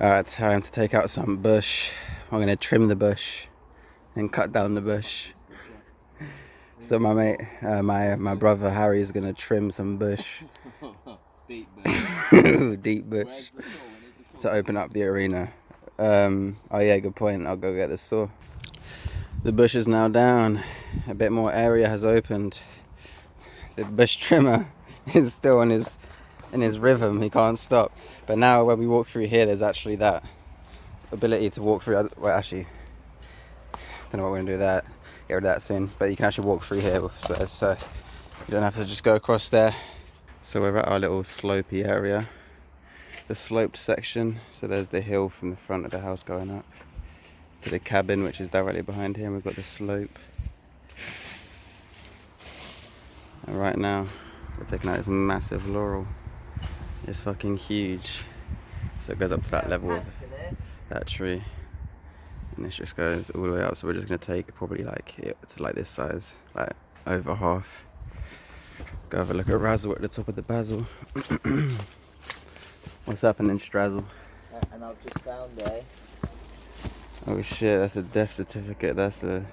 Alright, time to take out some bush. I'm gonna trim the bush and cut down the bush. So my mate, my brother Harry is gonna trim some bush. Deep bush. Deep bush. To open up the arena. Oh yeah, good point. I'll go get the saw. The bush is now down. A bit more area has opened. The bush trimmer is still in his rhythm. He can't stop. But now when we walk through here, there's actually that ability to walk through. Well, actually, don't know what we're gonna do with that. Get rid of that soon. But you can actually walk through here, so you don't have to just go across there. So we're at our little slopey area, the sloped section. So there's the hill from the front of the house going up to the cabin, which is directly behind here. And we've got the slope. And right now, we're taking out this massive laurel. It's fucking huge. So it goes up to that level of that tree. And this just goes all the way up. So we're just gonna take probably like it to like this size, like over half. Go have a look at Razzle at the top of the basil. What's happening, Strazzle? And I've just found a... Oh shit, that's a death certificate. That's a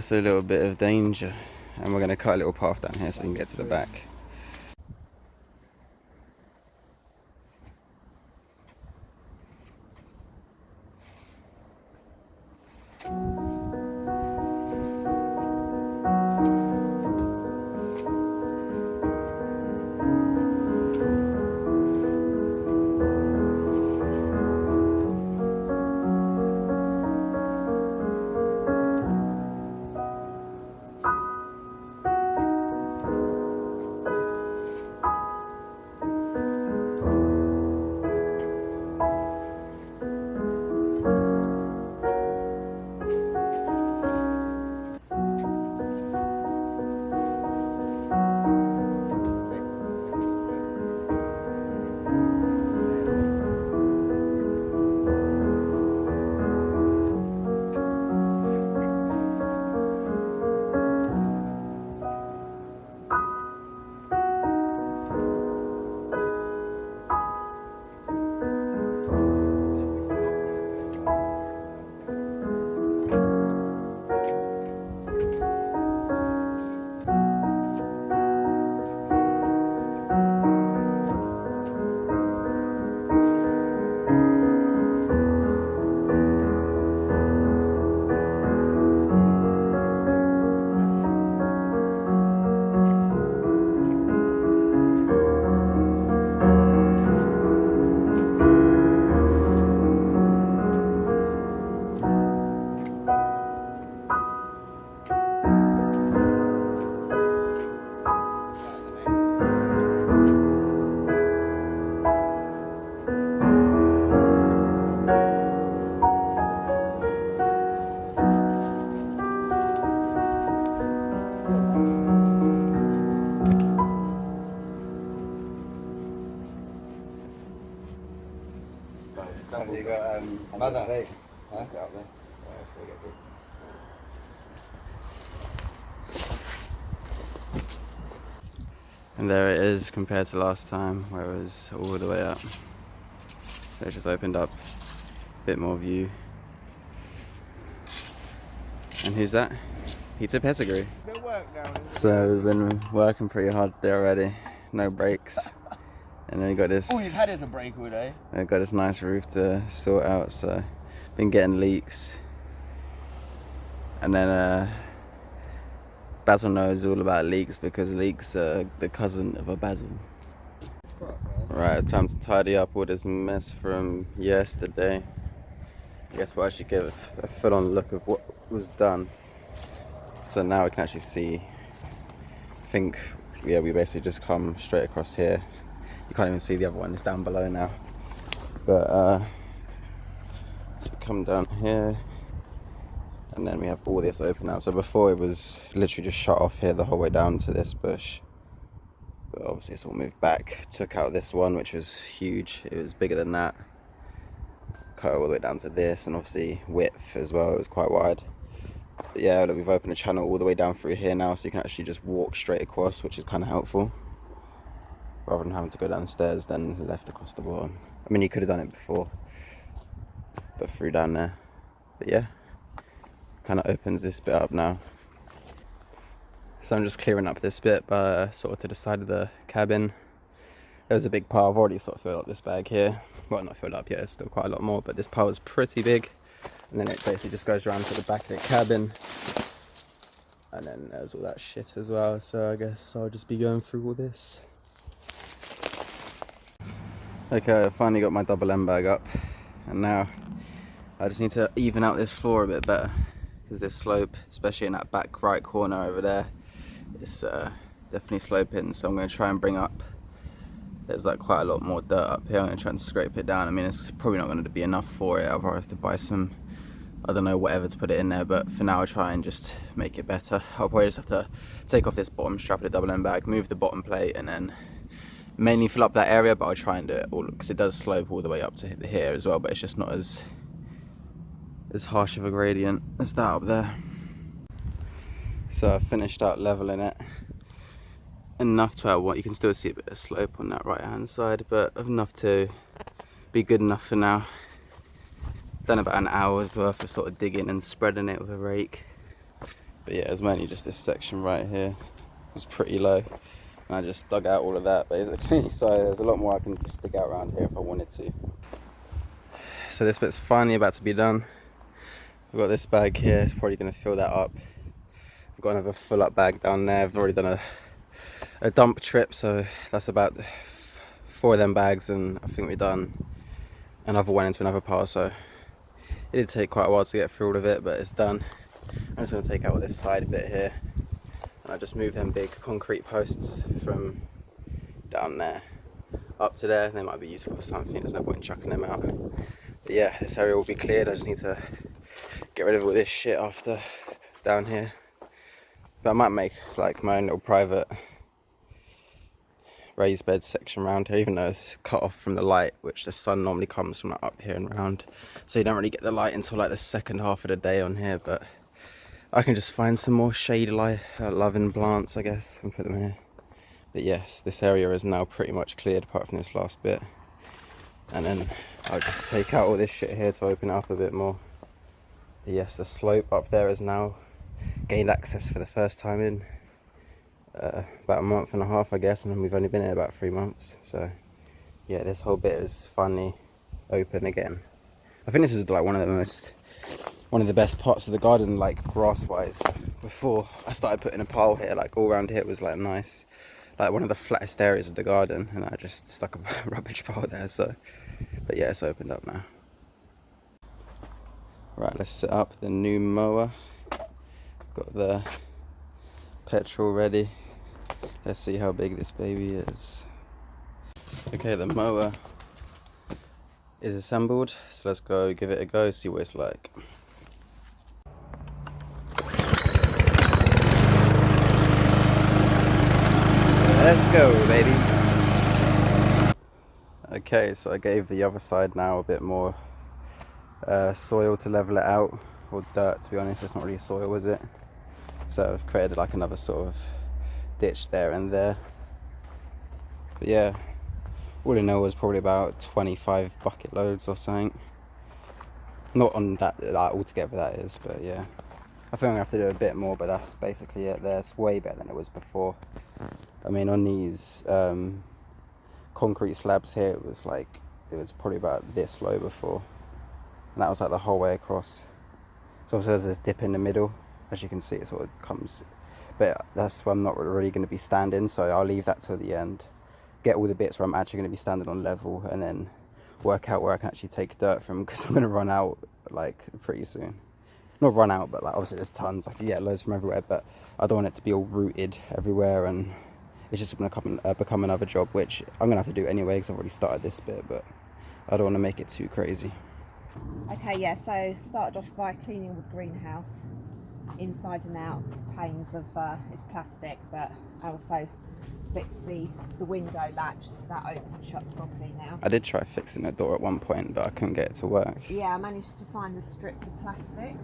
little bit of danger. And we're gonna cut a little path down here so we can get to the back. Have you got another vape? Huh? Out there. Let's go get it. And there it is compared to last time where it was all the way up. So it just opened up a bit more view. And who's that? Peter Pettigrew. So we've been working pretty hard today already. No breaks. And then we got this. All you've had is a break all day. We've got this nice roof to sort out, so been getting leaks. And then Basil knows all about leaks because leaks are the cousin of a basil. Right, it's time to tidy up all this mess from yesterday. I guess we'll actually give a full-on look of what was done. So now we can actually see. I think, yeah, we basically just come straight across here. You can't even see the other one, it's down below now. But so we come down here and then we have all this open now. So before it was literally just shut off here the whole way down to this bush. But obviously it's all moved back. Took out this one, which was huge. It was bigger than that. Cut all the way down to this, and obviously width as well, it was quite wide. But yeah, look, we've opened a channel all the way down through here now, so you can actually just walk straight across, which is kind of helpful. Rather than having to go downstairs, then left across the bottom. I mean, you could have done it before, but through down there. But yeah, kind of opens this bit up now. So I'm just clearing up this bit, sort of to the side of the cabin. There's a big pile. I've already sort of filled up this bag here. Well, not filled up yet, it's still quite a lot more, but this pile is pretty big. And then it basically just goes around to the back of the cabin. And then there's all that shit as well, so I guess I'll just be going through all this. Okay, I finally got my double M bag up, and now I just need to even out this floor a bit better, because this slope, especially in that back right corner over there, it's definitely sloping, so I'm going to try and bring up, there's like quite a lot more dirt up here. I'm going to try and scrape it down. I mean, it's probably not going to be enough for it. I'll probably have to buy some, I don't know, whatever to put it in there, but for now I'll try and just make it better. I'll probably just have to take off this bottom strap of the double M bag, move the bottom plate, and then mainly fill up that area, but I'll try and do it all, because it does slope all the way up to here as well, but it's just not as harsh of a gradient as that up there. So I finished out leveling it enough to what you can still see a bit of slope on that right hand side, but enough to be good enough for now. Done about an hour's worth of sort of digging and spreading it with a rake. But yeah, it was mainly just this section right here. It was pretty low, and I just dug out all of that basically. So there's a lot more I can just dig out around here if I wanted to. So this bit's finally about to be done. I've got this bag here, it's probably going to fill that up. I've got another full up bag down there. I've already done a dump trip, so that's about 4 of them bags, and I think we've done another one into another pile, so it did take quite a while to get through all of it, but it's done. I'm just going to take out this side bit here, and I just move them big concrete posts from down there up to there. They might be useful for something, there's no point in chucking them out. But yeah, this area will be cleared. I just need to get rid of all this shit after down here. But I might make like my own little private raised bed section around here, even though it's cut off from the light, which the sun normally comes from like up here and around, so you don't really get the light until like the second half of the day on here. But I can just find some more shade light loving plants, I guess, and put them here. But yes, this area is now pretty much cleared apart from this last bit, and then I'll just take out all this shit here to open it up a bit more. But yes, the slope up there has now gained access for the first time in about a month and a half, I guess, and we've only been here about 3 months. So yeah, this whole bit is finally open again. I think this is like one of the best parts of the garden, like grass wise. Before I started putting a pile here, like all around here it was like nice, like one of the flattest areas of the garden, and I just stuck a rubbish pile there. So but yeah, it's opened up now. Right, let's set up the new mower. Got the petrol ready. Let's see how big this baby is. Okay, the mower is assembled, so let's go give it a go, see what it's like. Let's go, baby. Okay, so I gave the other side now a bit more soil to level it out, or dirt, to be honest. It's not really soil, is it? So I've created like another sort of ditch there and there. But yeah, all in all was probably about 25 bucket loads or something. Not on that altogether, that is, but yeah. I think I'm gonna have to do a bit more, but that's basically it there. It's way better than it was before. I mean, on these concrete slabs here, it was probably about this low before, and that was like the whole way across. So obviously there's this dip in the middle, as you can see. It sort of comes, but that's where I'm not really going to be standing, so I'll leave that till the end, get all the bits where I'm actually going to be standing on level, and then work out where I can actually take dirt from, because I'm going to run out like pretty soon. Not run out, but like obviously there's tons, I can get loads from everywhere, but I don't want it to be all rooted everywhere, and it's just going to become another job, which I'm going to have to do anyway, because I've already started this bit, but I don't want to make it too crazy. Okay, yeah, so started off by cleaning the greenhouse inside and out. Panes of it's plastic, but I also fixed the window latch so that opens and shuts properly now. I did try fixing the door at one point, but I couldn't get it to work. Yeah, I managed to find the strips of plastic.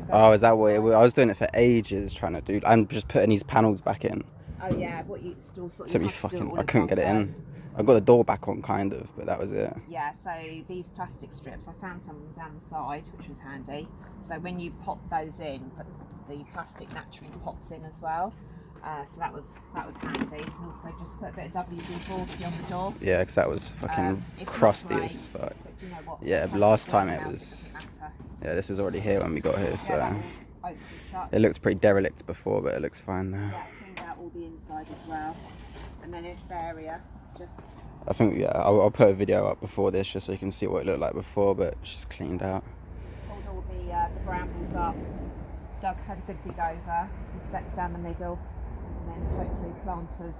Oh, is that what it was? I was doing it for ages, trying to do. I'm just putting these panels back in, Oh yeah, what you still sort of. To you be have to do it fucking, all I in couldn't one get it go. in. I got the door back on kind of, but that was it. Yeah, so these plastic strips, I found some down the side, which was handy. So when you pop those in, the plastic naturally pops in as well. So that was handy. And also just put a bit of WD-40 on the door. Yeah, because that was fucking It's not crusty great, as fuck. But you know what? Yeah, Plastic last time greenhouse, it was. doesn't matter. Yeah, this was already here when we got here, so Yeah, that all opens and shuts. it looks pretty derelict before, but it looks fine now. Yeah, cleaned out all the inside as well. And then this area, just I think I'll put a video up before this just so you can see what it looked like before, but it's just cleaned out. pulled all the brambles up. Doug had a good dig over, some steps down the middle, and then hopefully planters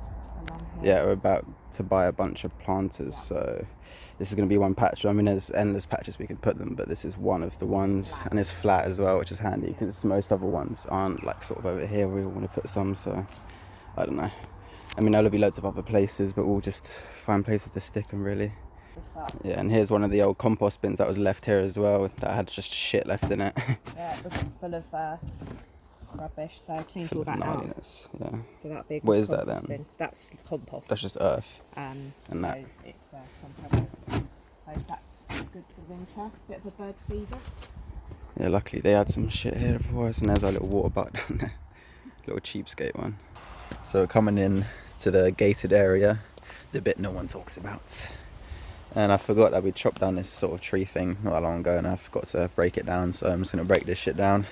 along here. Yeah, we're about to buy a bunch of planters, so this is going to be one patch. I mean, there's endless patches we could put them, but this is one of the ones, and it's flat as well, which is handy because most other ones aren't like sort of over here. We want to put some, so I don't know. I mean, there'll be loads of other places, but we'll just find places to stick them, really. Yeah, and here's one of the old compost bins that was left here as well, that had just shit left in it. Yeah, it was full of rubbish, so I cleaned all Full of that out. gnarliness, yeah. So that'd be a good What is that compost then? bin. That's compost. That's just earth. And and that. it's compost. So that's good for winter. Bit of a bird feeder. Yeah, luckily they had some shit here for us, and there's our little water butt down there. Little cheapskate one. So coming in to the gated area, the bit no one talks about. And I forgot that we chopped down this sort of tree thing not that long ago, and I forgot to break it down, so I'm just going to break this shit down,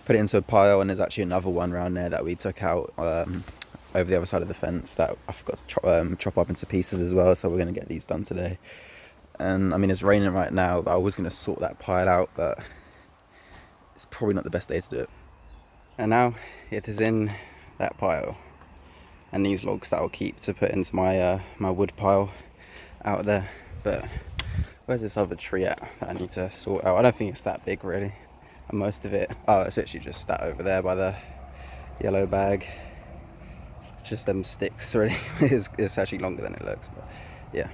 put it into a pile, and there's actually another one around there that we took out over the other side of the fence that I forgot to chop up into pieces as well, so we're going to get these done today. And I mean, it's raining right now, but I was going to sort that pile out, but it's probably not the best day to do it. And now it is in that pile, and these logs that I'll keep to put into my my wood pile out there. But where's this other tree at that I need to sort out? I don't think it's that big really, and most of it, oh, it's literally just that over there by the yellow bag. Just them sticks really. It's actually longer than it looks, but yeah.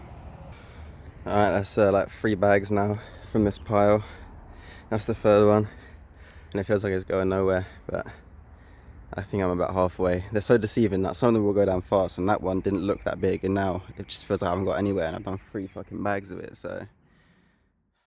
Alright, that's like 3 bags now from this pile. That's the third one, and it feels like it's going nowhere, but I think I'm about halfway. They're so deceiving that some of them will go down fast, and that one didn't look that big, and now it just feels like I haven't got anywhere, and I've done 3 fucking bags of it, so